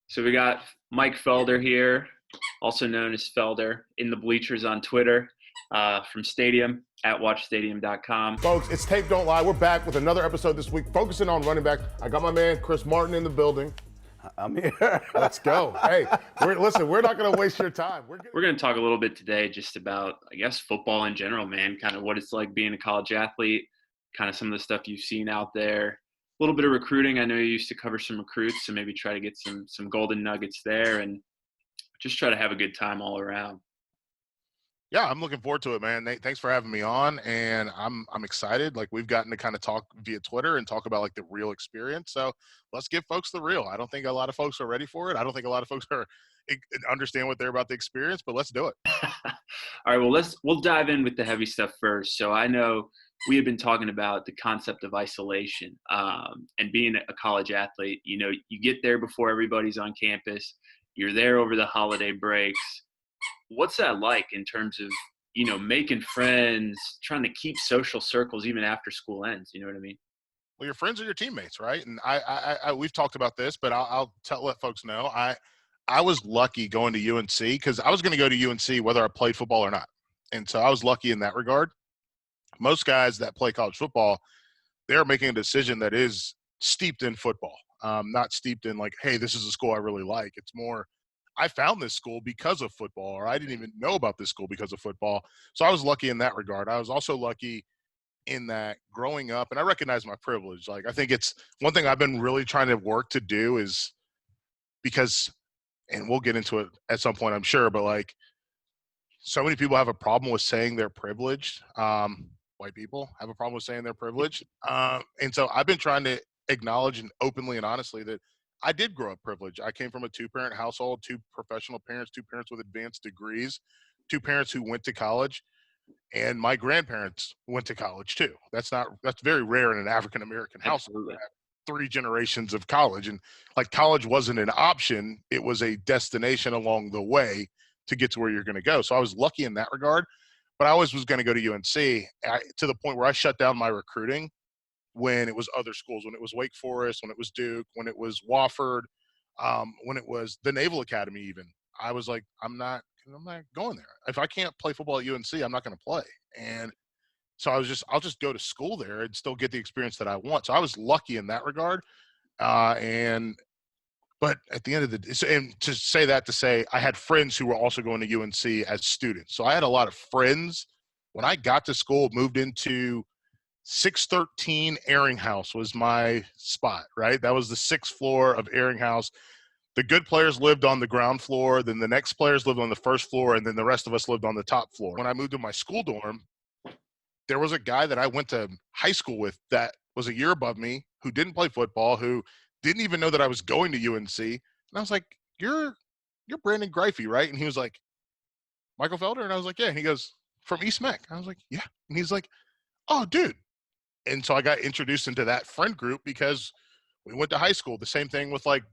So we got Mike Felder here, also known as Felder, in the bleachers on Twitter, from Stadium at watchstadium.com. Folks, it's Tape Don't Lie. We're back with another episode this week, focusing on running back. I got my man Chris Martin in the building. I'm here. Let's go. Hey, we're not going to waste your time. We're going to talk a little bit today just about, I guess, football in general, man, kind of what it's like being a college athlete, kind of some of the stuff you've seen out there. A little bit of recruiting. I know you used to cover some recruits, so maybe try to get some golden nuggets there and just try to have a good time all around. Yeah, I'm looking forward to it, man. Nate, thanks for having me on, and I'm excited. Like, we've gotten to kind of talk via Twitter and talk about like the real experience. So let's give folks the real. I don't think a lot of folks are ready for it. I don't think a lot of folks understand what they're about the experience, but let's do it. All right, well, we'll dive in with the heavy stuff first. So I know we have been talking about the concept of isolation, and being a college athlete. You know, you get there before everybody's on campus. You're there over the holiday breaks. What's that like in terms of, you know, making friends, trying to keep social circles even after school ends? You know what I mean? Well, your friends are your teammates, right? And I we've talked about this, but I'll let folks know. I was lucky going to UNC because I was going to go to UNC whether I played football or not. And so I was lucky in that regard. Most guys that play college football, they're making a decision that is steeped in football, not steeped in like, hey, this is a school I really like. It's more, I found this school because of football, or I didn't even know about this school because of football. So I was lucky in that regard. I was also lucky in that growing up, and I recognize my privilege. Like, I think it's one thing I've been really trying to work to do is because, and we'll get into it at some point, I'm sure, but like so many people have a problem with saying they're privileged. White people have a problem with saying they're privileged. And so I've been trying to acknowledge and openly and honestly that I did grow up privileged. I came from a two-parent household, two professional parents, two parents with advanced degrees, two parents who went to college, and my grandparents went to college too. That's very rare in an African-American household. Three generations of college, and like college wasn't an option. It was a destination along the way to get to where you're going to go. So I was lucky in that regard, but I always was going to go to UNC to the point where I shut down my recruiting when it was other schools, when it was Wake Forest, when it was Duke, when it was Wofford, when it was the Naval Academy even. I was like, I'm not going there. If I can't play football at UNC, I'm not going to play. And so I'll just go to school there and still get the experience that I want. So I was lucky in that regard. But at the end of the day, and to say I had friends who were also going to UNC as students. So I had a lot of friends. When I got to school, moved into 613 Airing House was my spot, right? That was the 6th floor of Airing House. The good players lived on the ground floor. Then the next players lived on the 1st floor. And then the rest of us lived on the top floor. When I moved to my school dorm, there was a guy that I went to high school with that was a year above me who didn't play football, who didn't even know that I was going to UNC. And I was like, you're Brandon Greify, right? And he was like, Michael Felder? And I was like, yeah. And he goes, from East Meck. I was like, yeah. And he's like, oh, dude. And so I got introduced into that friend group because we went to high school. The same thing with like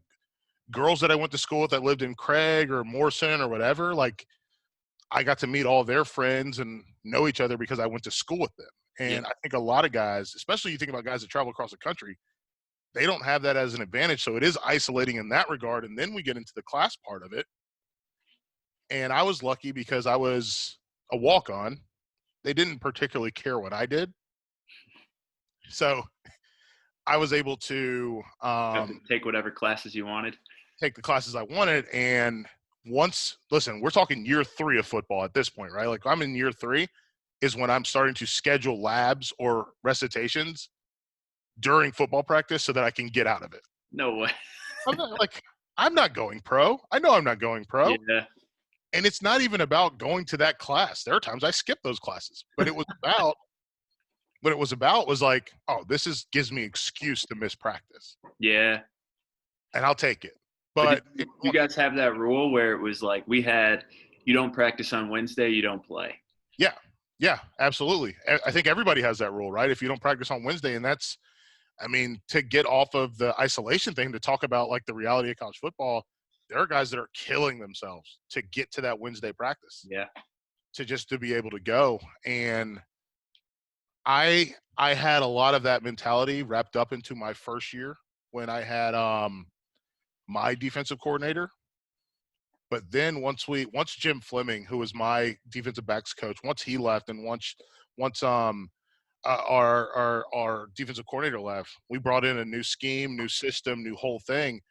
girls that I went to school with that lived in Craig or Morrison or whatever. Like, I got to meet all their friends and know each other because I went to school with them. And I think a lot of guys, especially you think about guys that travel across the country, they don't have that as an advantage. So it is isolating in that regard. And then we get into the class part of it. And I was lucky because I was a walk-on. They didn't particularly care what I did. So I was able to take whatever classes you wanted. Take the classes I wanted. And listen, we're talking year 3 of football at this point, right? Like I'm in year 3 is when I'm starting to schedule labs or recitations during football practice so that I can get out of it. No way. I'm not going pro. I know I'm not going pro. Yeah. And it's not even about going to that class. There are times I skip those classes, but it was about was like, oh, gives me excuse to miss practice. Yeah. And I'll take it. But you guys have that rule where it was like you don't practice on Wednesday, you don't play. Yeah, absolutely. I think everybody has that rule, right? If you don't practice on Wednesday, and that's, I mean, to get off of the isolation thing, to talk about like the reality of college football, there are guys that are killing themselves to get to that Wednesday practice. Yeah. To be able to go. And I had a lot of that mentality wrapped up into my first year when I had my defensive coordinator. But then once Jim Fleming, who was my defensive backs coach, once he left, and once our defensive coordinator left, we brought in a new scheme, new system, new whole thing.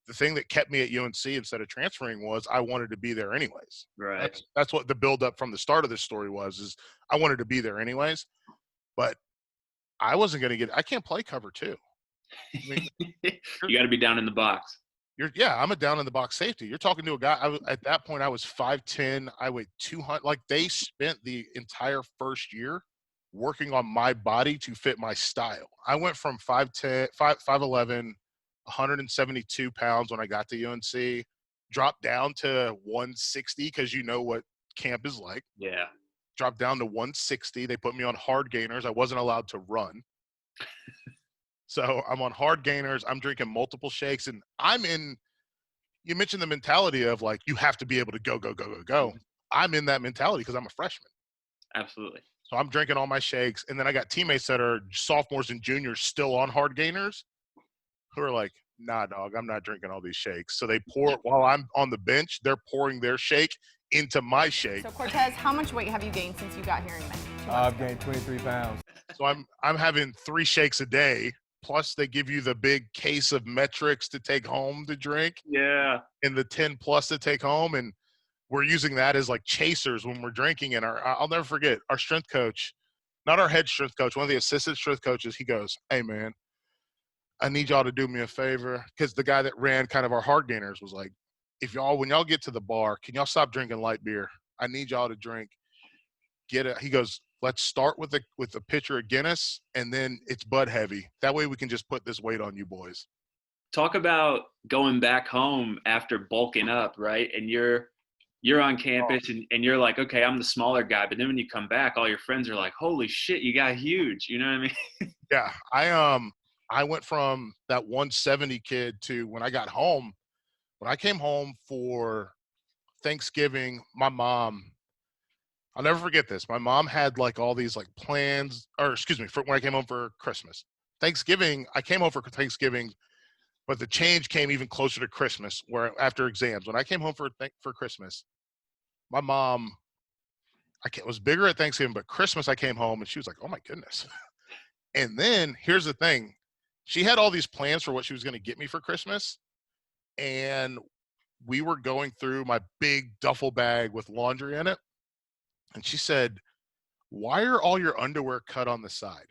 The thing that kept me at UNC instead of transferring was I wanted to be there anyways. Right. That's what the buildup from the start of this story was, is I wanted to be there anyways. But I wasn't going to I can't play cover two. I mean, you got to be down in the box. I'm a down in the box safety. You're talking to a guy. At that point, I was 5'10". I weighed 200. Like, they spent the entire first year working on my body to fit my style. I went from 5'10", 5'11", 172 pounds when I got to UNC, dropped down to 160 because you know what camp is like. Yeah. Dropped down to 160. They put me on hard gainers. I wasn't allowed to run. So I'm on hard gainers. I'm drinking multiple shakes, and you mentioned the mentality of, like, you have to be able to go. Mm-hmm. I'm in that mentality because I'm a freshman. Absolutely. So I'm drinking all my shakes, and then I got teammates that are sophomores and juniors still on hard gainers who are like, nah, dog, I'm not drinking all these shakes. So they pour, while I'm on the bench, they're pouring their shake into my shake. So Cortez, how much weight have you gained since you got here in May? I've gained 23 pounds. So I'm having 3 shakes a day. Plus, they give you the big case of metrics to take home to drink. Yeah. And the 10 plus to take home. And we're using that as like chasers when we're drinking. And I'll never forget, our strength coach, not our head strength coach, one of the assistant strength coaches, he goes, hey, man, I need y'all to do me a favor. Because the guy that ran kind of our hard gainers was like, when y'all get to the bar, can y'all stop drinking light beer? I need y'all to drink. He goes, let's start with a pitcher of Guinness, and then it's Bud heavy. That way we can just put this weight on you boys. Talk about going back home after bulking up, right? And you're on campus and you're like, okay, I'm the smaller guy. But then when you come back, all your friends are like, holy shit, you got huge. You know what I mean? Yeah. I went from that 170 kid to when I got home. When I came home for Thanksgiving, my mom – I'll never forget this. My mom had like all these like plans, or excuse me, for when I came home for Christmas. Thanksgiving, I came home for Thanksgiving, but the change came even closer to Christmas, where after exams. When I came home for Christmas, my mom, was bigger at Thanksgiving, but Christmas I came home and she was like, oh my goodness. And then here's the thing. She had all these plans for what she was going to get me for Christmas. And we were going through my big duffel bag with laundry in it. And she said, why are all your underwear cut on the side?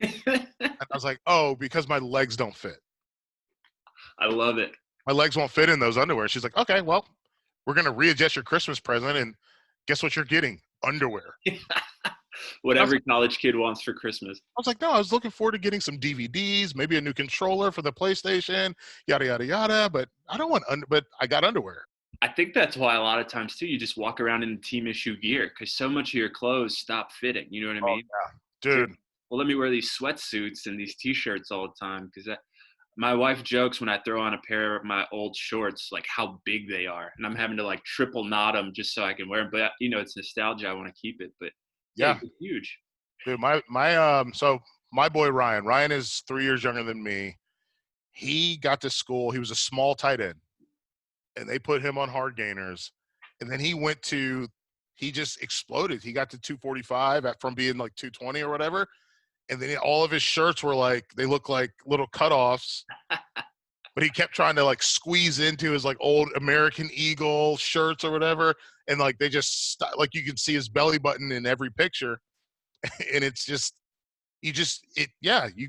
And I was like, oh, because my legs don't fit. I love it. My legs won't fit in those underwear. She's like, okay, well, we're going to readjust your Christmas present. And guess what you're getting? Underwear. What every college kid wants for Christmas. I was like, no, I was looking forward to getting some DVDs, maybe a new controller for the PlayStation, yada, yada, yada. But I don't want but I got underwear. I think that's why a lot of times, too, you just walk around in team issue gear because so much of your clothes stop fitting. You know what I mean? Yeah. Dude. Well, let me wear these sweatsuits and these T-shirts all the time because my wife jokes when I throw on a pair of my old shorts, like how big they are. And I'm having to like triple knot them just so I can wear them. But, you know, it's nostalgia. I want to keep it. But, yeah, it's huge. Dude, so my boy Ryan is 3 years younger than me. He got to school. He was a small tight end. And they put him on hard gainers. And then he just exploded. He got to 245 from being like 220 or whatever. And then all of his shirts were like, they look like little cutoffs. But he kept trying to like squeeze into his like old American Eagle shirts or whatever. And like they just, like you can see his belly button in every picture. And it's just, you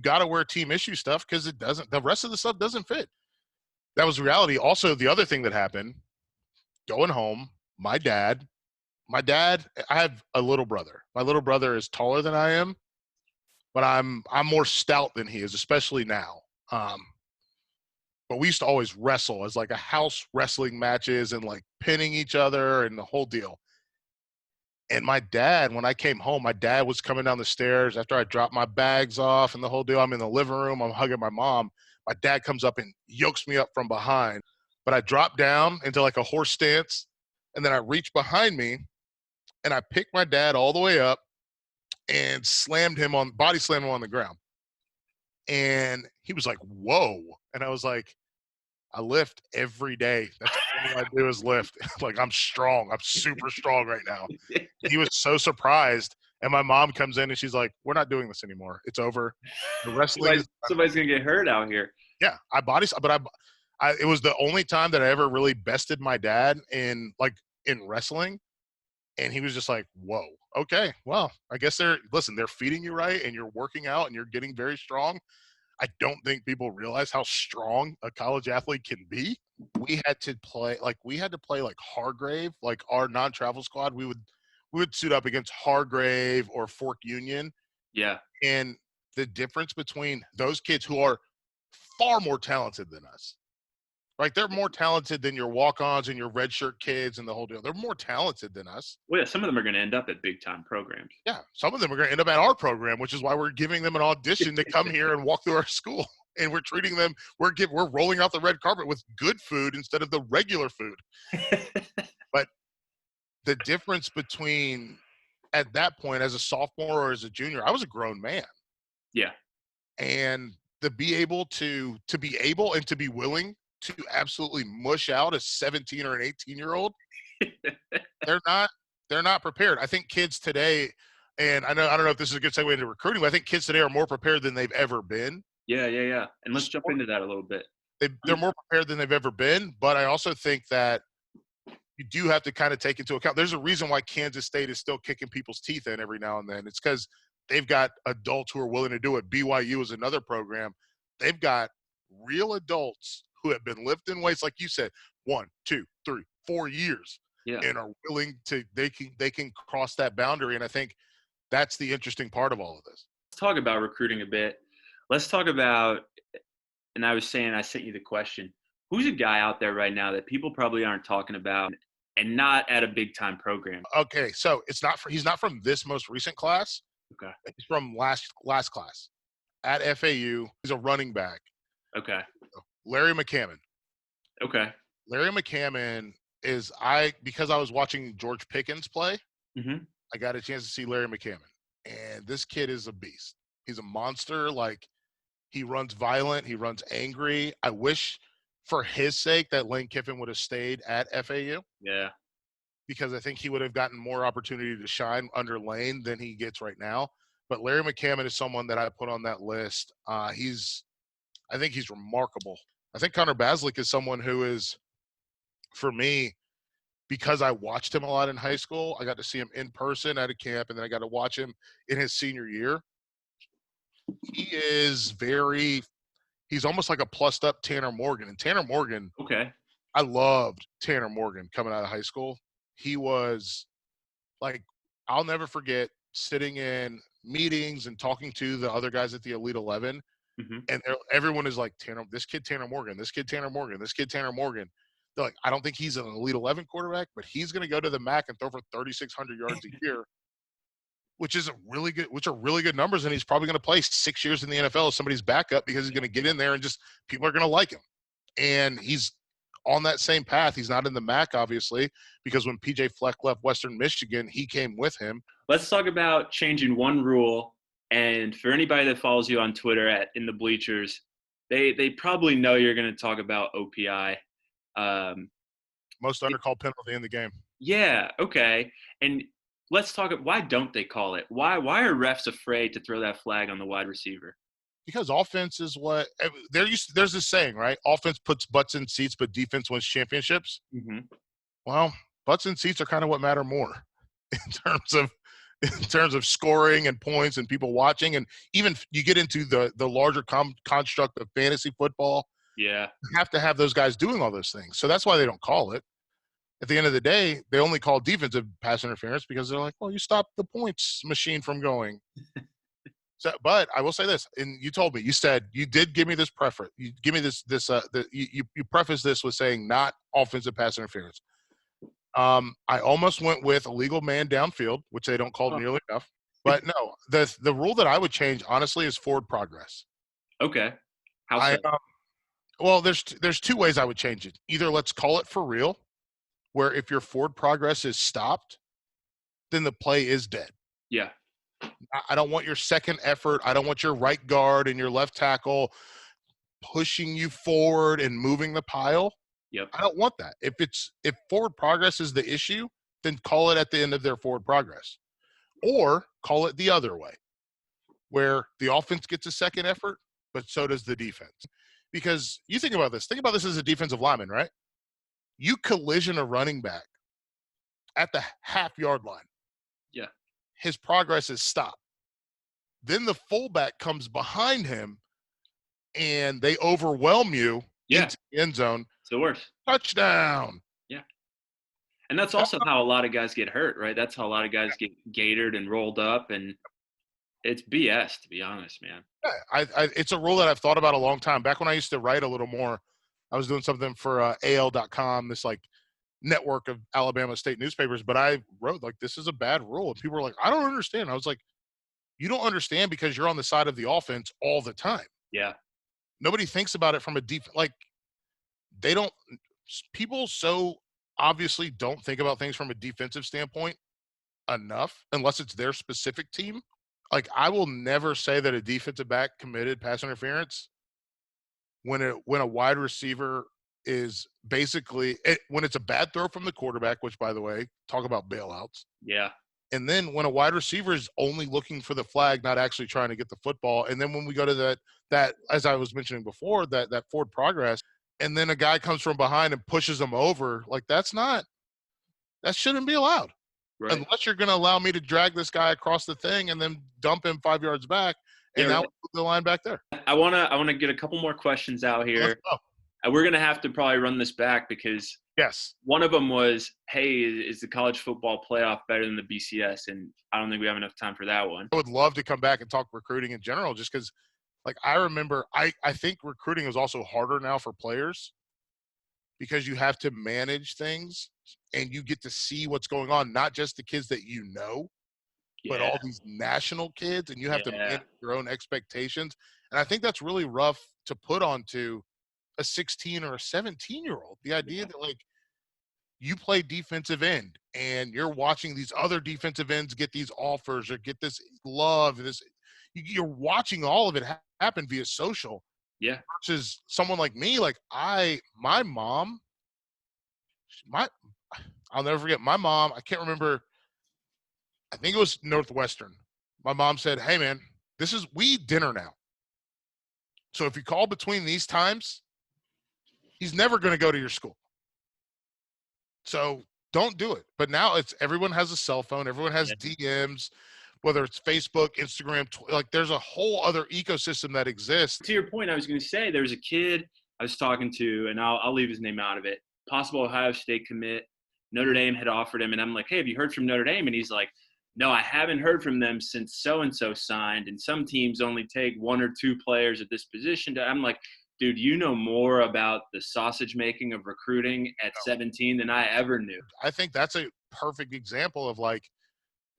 got to wear team issue stuff because the rest of the stuff doesn't fit. That was reality. Also, the other thing that happened, going home, my dad, I have a little brother. My little brother is taller than I am, but I'm more stout than he is, especially now. But we used to always wrestle as like a house wrestling matches and like pinning each other and the whole deal. And my dad, when I came home, my dad was coming down the stairs after I dropped my bags off and the whole deal. I'm in the living room. I'm hugging my mom. My dad comes up and yokes me up from behind. But I drop down into like a horse stance, and then I reach behind me, and I picked my dad all the way up and body slammed him on the ground. And he was like, whoa. And I was like, I lift every day. That's all I do is lift. Like, I'm strong. I'm super strong right now. He was so surprised. And my mom comes in and she's like, we're not doing this anymore. It's over. The wrestling is Somebody's gonna get hurt out here. yeah. It was the only time that I ever really bested my dad in wrestling. And he was just like, whoa, okay, well, I guess they're feeding you right and you're working out and you're getting very strong. I don't think people realize how strong a college athlete can be. We had to play like Hargrave, like our non-travel squad. We would suit up against Hargrave or Fork Union. Yeah. And the difference between those kids who are far more talented than us, right? They're more talented than your walk-ons and your redshirt kids and the whole deal. They're more talented than us. Well, yeah, some of them are going to end up at big-time programs. Yeah, some of them are going to end up at our program, which is why we're giving them an audition to come here and walk through our school. And we're treating them – we're rolling out the red carpet with good food instead of the regular food. But the difference between at that point as a sophomore or as a junior, I was a grown man. Yeah. And to be able and to be willing to absolutely mush out a 17 or an 18-year-old, they're not prepared. I think kids today, and I don't know if this is a good segue into recruiting, but I think kids today are more prepared than they've ever been. Yeah. And let's jump into that a little bit. They're more prepared than they've ever been, but I also think that you do have to kind of take into account. There's a reason why Kansas State is still kicking people's teeth in every now and then. It's because they've got adults who are willing to do it. BYU is another program. They've got real adults who have been lifting weights, like you said, 1, 2, 3, 4 years, and are willing to. They can cross that boundary, and I think that's the interesting part of all of this. Let's talk about recruiting a bit. Let's talk about. And I was saying, I sent you the question: who's a guy out there right now that people probably aren't talking about, and not at a big time program? Okay, so he's not from this most recent class. Okay, he's from last class at FAU. He's a running back. Okay. Larry McCammon. Okay. Larry McCammon is because I was watching George Pickens play, I got a chance to see Larry McCammon. And this kid is a beast. He's a monster. Like, he runs violent. He runs angry. I wish for his sake that Lane Kiffin would have stayed at FAU. Yeah. Because I think he would have gotten more opportunity to shine under Lane than he gets right now. But Larry McCammon is someone that I put on that list. I think he's remarkable. I think Connor Baslick is someone who is, for me, because I watched him a lot in high school, I got to see him in person at a camp, and then I got to watch him in his senior year. He's almost like a plussed up Tanner Morgan. And Tanner Morgan, okay, I loved Tanner Morgan coming out of high school. He was like, I'll never forget sitting in meetings and talking to the other guys at the Elite 11. And everyone is like, this kid Tanner Morgan. They're like, I don't think he's an Elite 11 quarterback, but he's going to go to the MAC and throw for 3,600 yards a year, which are really good numbers. And he's probably going to play 6 years in the NFL as somebody's backup because he's going to get in there and just people are going to like him. And he's on that same path. He's not in the MAC, obviously, because when PJ Fleck left Western Michigan, he came with him. Let's talk about changing one rule. And for anybody that follows you on Twitter at In the Bleachers, they probably know you're going to talk about OPI. Most undercalled penalty in the game. Yeah, okay. And let's talk – why don't they call it? Why are refs afraid to throw that flag on the wide receiver? Because offense is what – there's this saying, right? Offense puts butts in seats, but defense wins championships. Well, butts in seats are kind of what matter more in terms of scoring and points and people watching. And even you get into the larger construct of fantasy football. Yeah. You have to have those guys doing all those things. So that's why they don't call it. At the end of the day, they only call defensive pass interference because they're like, well, you stopped the points machine from going. But I will say this, and you told me, you said you did give me this preference. You give me you preface this with saying not offensive pass interference. I almost went with illegal man downfield, which they don't call nearly enough. But no, the rule that I would change, honestly, is forward progress. Okay. How so? Well, there's two ways I would change it. Either let's call it for real, where if your forward progress is stopped, then the play is dead. Yeah. I don't want your second effort. I don't want your right guard and your left tackle pushing you forward and moving the pile. Yep. I don't want that. If forward progress is the issue, then call it at the end of their forward progress. Or call it the other way, where the offense gets a second effort, but so does the defense. Because you think about this. Think about this as a defensive lineman, right? You collision a running back at the half-yard line. Yeah. His progress is stopped. Then the fullback comes behind him, and they overwhelm you into the end zone. It's the worst. Touchdown. Yeah. And that's also how a lot of guys get hurt, right? That's how a lot of guys get gaitored and rolled up, and it's BS, to be honest, man. Yeah, it's a rule that I've thought about a long time. Back when I used to write a little more, I was doing something for AL.com, this like network of Alabama State newspapers, but I wrote like, this is a bad rule. And people were like, I don't understand. I was like, you don't understand because you're on the side of the offense all the time. Yeah. Nobody thinks about it from a deep, like they don't, people so obviously don't think about things from a defensive standpoint enough unless it's their specific team. Like I will never say that a defensive back committed pass interference when a wide receiver is basically when it's a bad throw from the quarterback, which by the way, talk about bailouts. Yeah. And then when a wide receiver is only looking for the flag, not actually trying to get the football. And then when we go to that as I was mentioning before, that forward progress, and then a guy comes from behind and pushes him over, like that shouldn't be allowed. Right. Unless you're going to allow me to drag this guy across the thing and then dump him 5 yards back, and now put the line back there. I wanna get a couple more questions out here. And we're gonna have to probably run this back because one of them was, hey, is the college football playoff better than the BCS? And I don't think we have enough time for that one. I would love to come back and talk recruiting in general, just because, like, I remember I think recruiting is also harder now for players because you have to manage things and you get to see what's going on, not just the kids that you know, but all these national kids, and you have to manage your own expectations. And I think that's really rough to put onto a 16 or a 17-year-old. The idea that, like, you play defensive end and you're watching these other defensive ends get these offers or get this love, you're watching all of it happen via social. Yeah. Versus someone like me, like my mom, I'll never forget my mom. I can't remember. I think it was Northwestern. My mom said, hey man, we eat dinner now. So if you call between these times, he's never going to go to your school. So don't do it. But now everyone has a cell phone. Everyone has DMs, whether it's Facebook, Instagram, like there's a whole other ecosystem that exists. To your point, I was going to say there's a kid I was talking to, and I'll leave his name out of it. Possible Ohio State commit. Notre Dame had offered him, and I'm like, hey, have you heard from Notre Dame? And he's like, no, I haven't heard from them since so-and-so signed, and some teams only take 1 or 2 players at this position. I'm like, dude, you know more about the sausage making of recruiting at 17 than I ever knew. I think that's a perfect example of, like,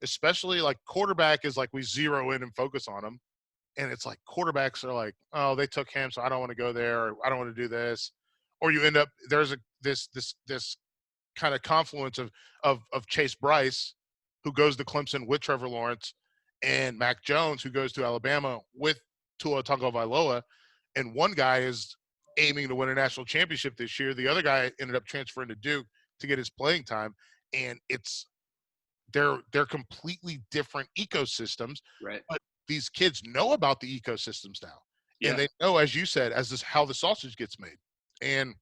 especially like quarterback is like we zero in and focus on them. And it's like quarterbacks are like, oh, they took him, so I don't want to go there, or I don't want to do this. Or you end up there's this kind of confluence of Chase Bryce, who goes to Clemson with Trevor Lawrence, and Mac Jones, who goes to Alabama with Tua Tagovailoa. And one guy is aiming to win a national championship this year. The other guy ended up transferring to Duke to get his playing time. And they're completely different ecosystems. Right. But these kids know about the ecosystems now. Yeah. And they know, as you said, how the sausage gets made. And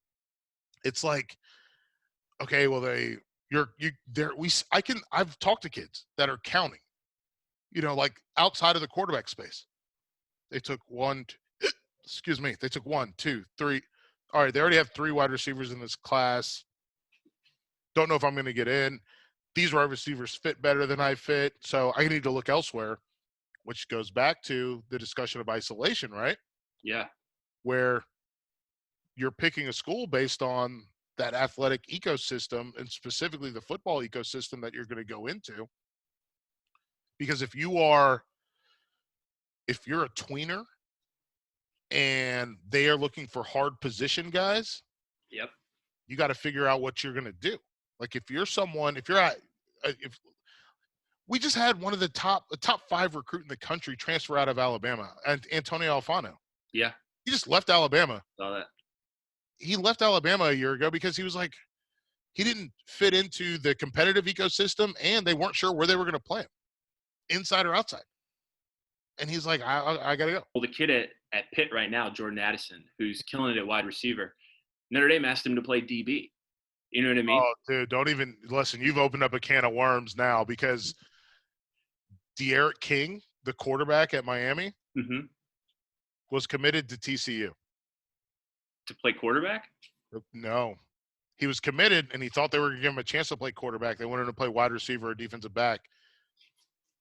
it's like, okay, well, I've talked to kids that are counting, like outside of the quarterback space. They took 1, 2, 3. All right, they already have 3 wide receivers in this class. Don't know if I'm going to get in. These wide receivers fit better than I fit, so I need to look elsewhere, which goes back to the discussion of isolation, right? Yeah. Where you're picking a school based on that athletic ecosystem, and specifically the football ecosystem that you're going to go into. Because if you're a tweener and they are looking for hard position guys, yep, you got to figure out what you're going to do. Like if we just had one of the top 5 recruit in the country transfer out of Alabama, and Antonio Alfano. Yeah. He just left Alabama. Saw that. He left Alabama a year ago because he was like, he didn't fit into the competitive ecosystem, and they weren't sure where they were going to play him, inside or outside. And he's like, I got to go. Well, the kid at Pitt right now, Jordan Addison, who's killing it at wide receiver, Notre Dame asked him to play DB. You know what I mean? Oh, dude, don't even – listen, you've opened up a can of worms now because De'Aaron King, the quarterback at Miami, was committed to TCU. To play quarterback? No. He was committed, and he thought they were going to give him a chance to play quarterback. They wanted him to play wide receiver or defensive back.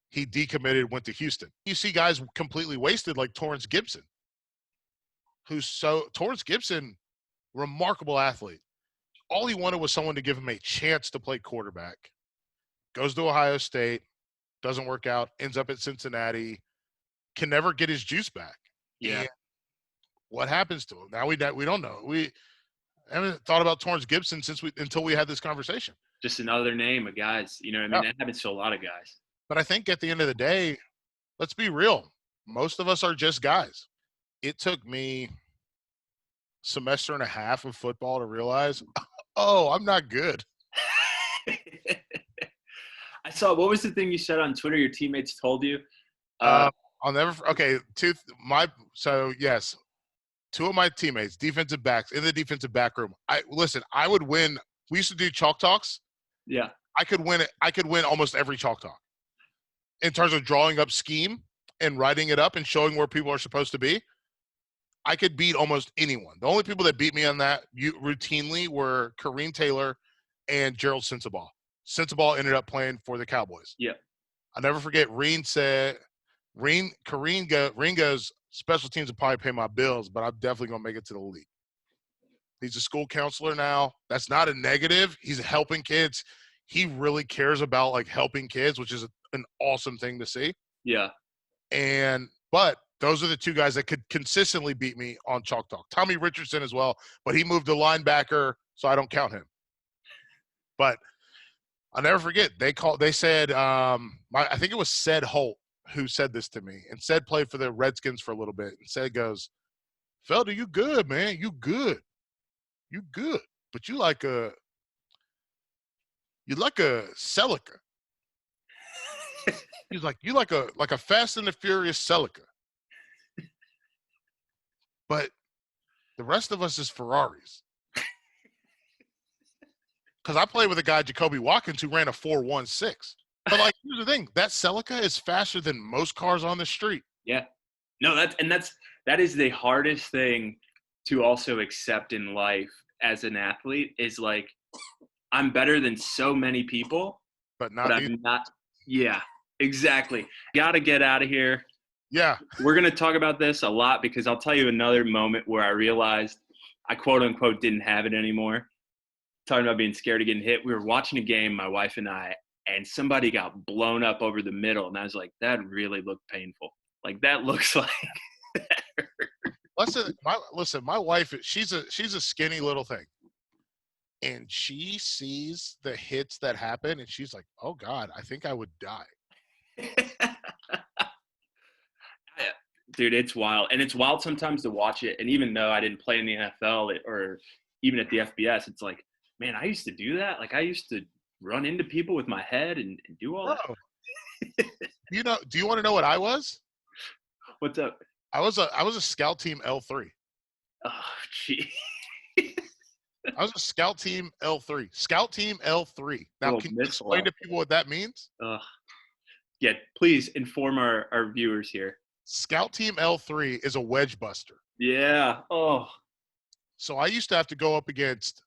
He decommitted, went to Houston. You see guys completely wasted like Torrance Gibson, Torrance Gibson, remarkable athlete. All he wanted was someone to give him a chance to play quarterback. Goes to Ohio State, doesn't work out, ends up at Cincinnati, can never get his juice back. Yeah. And what happens to him? Now we don't know. We haven't thought about Torrance Gibson until we had this conversation. Just another name of guys. You know what I mean? That happens to a lot of guys. But I think at the end of the day, let's be real. Most of us are just guys. It took me semester and a half of football to realize, oh, I'm not good. I saw, what was the thing you said on Twitter your teammates told you? I'll never – okay, yes, two of my teammates, defensive backs, in the defensive back room. I would win – we used to do chalk talks. Yeah. I could win almost every chalk talk in terms of drawing up scheme and writing it up and showing where people are supposed to be. I could beat almost anyone. The only people that beat me on that routinely were Kareem Taylor and Gerald Sensabaugh. Sensabaugh ended up playing for the Cowboys. Yeah. I'll never forget, Kareem goes, special teams will probably pay my bills, but I'm definitely going to make it to the league. He's a school counselor now. That's not a negative. He's helping kids. He really cares about, like, helping kids, which is an awesome thing to see. Yeah. But those are the two guys that could consistently beat me on chalk talk. Tommy Richardson as well, but he moved to linebacker, so I don't count him. But I'll never forget, they said, I think it was Ced Holt who said this to me. And Ced played for the Redskins for a little bit. And Ced goes, Felder, you good, man. You good. You good. But you like a Celica. He's like, you like a Fast and the Furious Celica. But the rest of us is Ferraris. Because I played with a guy, Jacoby Watkins, who ran a 4.16. But, like, here's the thing. That Celica is faster than most cars on the street. Yeah. No, that is the hardest thing to also accept in life as an athlete is, like, I'm better than so many people, but I'm not. Yeah, exactly. Got to get out of here. Yeah. We're going to talk about this a lot because I'll tell you another moment where I realized I quote unquote didn't have it anymore. Talking about being scared of getting hit. We were watching a game, my wife and I, and somebody got blown up over the middle. And I was like, that really looked painful. Like, that looks like that hurt. Listen, my wife, she's a skinny little thing. And she sees the hits that happen, and she's like, oh, God, I think I would die. Dude, it's wild. And it's wild sometimes to watch it. And even though I didn't play in the NFL or even at the FBS, it's like, man, I used to do that. Like, I used to run into people with my head and do all that. Do you want to know what I was? What's up? I was a scout team L3. Oh, gee. I was a scout team L3. Scout team L3. Now, can you explain to people what that means? Yeah, please inform our viewers here. Scout team L3 is a wedge buster. Yeah. Oh. So I used to have to go up against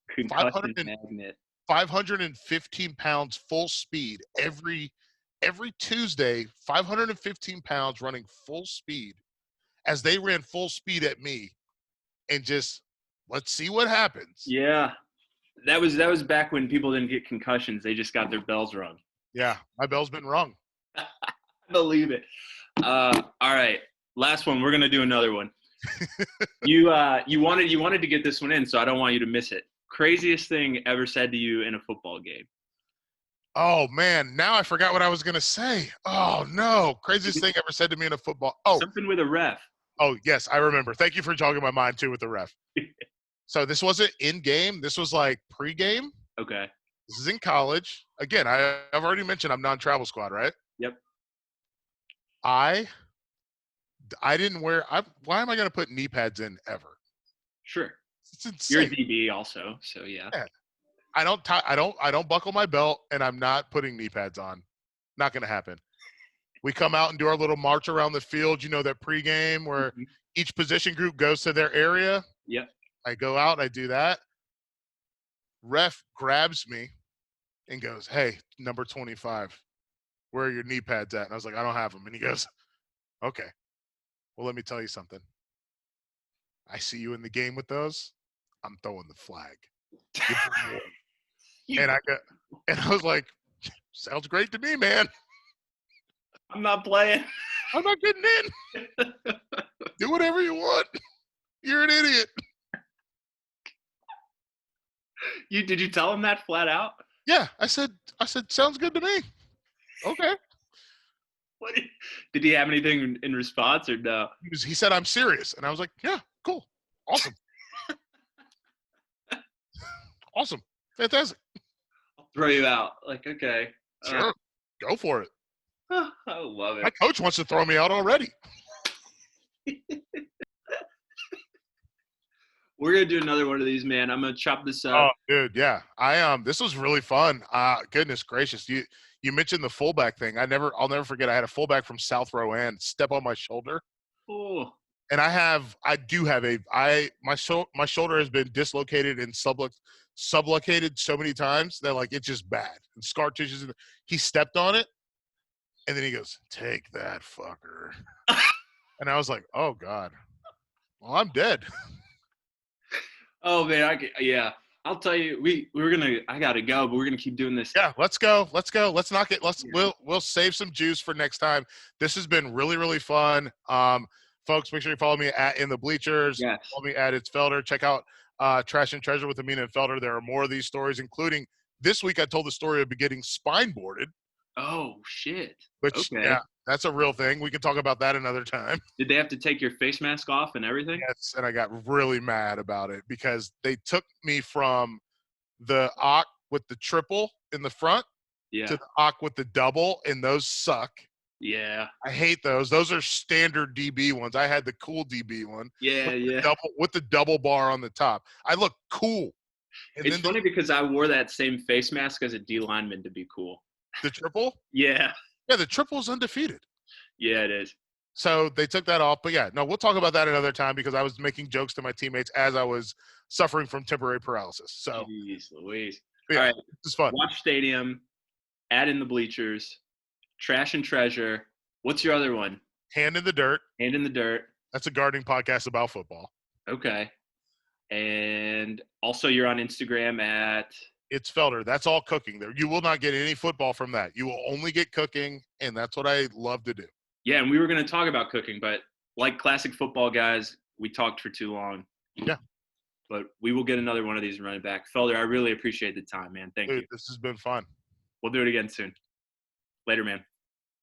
515 pounds full speed every Tuesday, 515 pounds running full speed as they ran full speed at me, and just let's see what happens. Yeah. That was back when people didn't get concussions. They just got their bells rung. Yeah, my bell's been rung. I believe it. All right. Last one. We're going to do another one. You wanted to get this one in, so I don't want you to miss it. Craziest thing ever said to you in a football game? Oh, man. Now I forgot what I was going to say. Oh, no. Craziest thing ever said to me in a football. Oh. Something with a ref. Oh, yes, I remember. Thank you for jogging my mind, too, with the ref. So this wasn't in-game. This was, like, pre-game. Okay. This is in college. Again, I've already mentioned I'm non-travel squad, right? Yep. I didn't wear – why am I going to put knee pads in ever? Sure. It's You're a insane. DB also, so yeah. Yeah. I don't buckle my belt, and I'm not putting knee pads on. Not going to happen. We come out and do our little march around the field, that pregame where Mhm. each position group goes to their area. Yep. I go out, I do that. Ref grabs me and goes, "Hey, number 25, where are your knee pads at?" And I was like, "I don't have them." And he goes, "Okay, well, let me tell you something. I see you in the game with those. I'm throwing the flag. You bring one." And I was like, "Sounds great to me, man. I'm not playing. I'm not getting in. Do whatever you want. You're an idiot." Did you tell him that flat out? Yeah, I said, "Sounds good to me." Okay. What did he have anything in response or no? He said, "I'm serious," and I was like, "Yeah, cool, awesome, awesome, fantastic, I'll throw you out. Like, okay. sure, go for it." I love My it. coach wants to throw me out already. We're gonna do another one of these, man. I'm gonna chop this Oh, up. dude, yeah. This was really fun. Goodness gracious. You mentioned the fullback thing. I'll never forget. I had a fullback from South Rowan step on my shoulder. Oh, And my shoulder has been dislocated and subluxated so many times that like it's just bad. And scar tissues. He stepped on it and then he goes, "Take that, fucker." And I was like, "Oh God. Well, I'm dead." oh man, yeah. I'll tell you, I gotta go, but we're gonna keep doing this. Yeah, let's go. Let's not get. Yeah. We'll save some juice for next time. This has been really really fun. Folks, make sure you follow me at In the Bleachers. Yes. Follow me at It's Felder. Check out Trash and Treasure with Amina and Felder. There are more of these stories, including this week. I told the story of getting spine boarded, Oh shit. which Okay. yeah, that's a real thing. We can talk about that another time. Did they have to take your face mask off and everything? Yes, and I got really mad about it because they took me from the OC with the triple in the front Yeah. to the OC with the double, and those suck. Yeah. I hate those. Those are standard DB ones. I had the cool DB one Yeah. Yeah. with the double bar on the top. I look cool. And It's then funny because I wore that same face mask as a D lineman to be cool. the triple, Yeah. yeah, the triple is undefeated. Yeah, it is. So they took that off. But yeah, no, we'll talk about that another time because I was making jokes to my teammates as I was suffering from temporary paralysis. So Jeez Louise. yeah, All right. this is fun. Watch Stadium, add in the bleachers, Trash and Treasure. What's your other one? Hand in the dirt. Hand in the Dirt. That's a gardening podcast about football. Okay. And also you're on Instagram at It's Felder. That's all cooking there. You will not get any football from that. You will only get cooking, and that's what I love to do. yeah, and we were gonna talk about cooking, but like classic football guys, we talked for too long. Yeah. But we will get another one of these and run it back. Felder, I really appreciate the time, man. Thank Dude, you. this has been fun. We'll do it again soon. Later, man.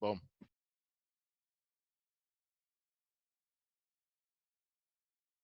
Boom.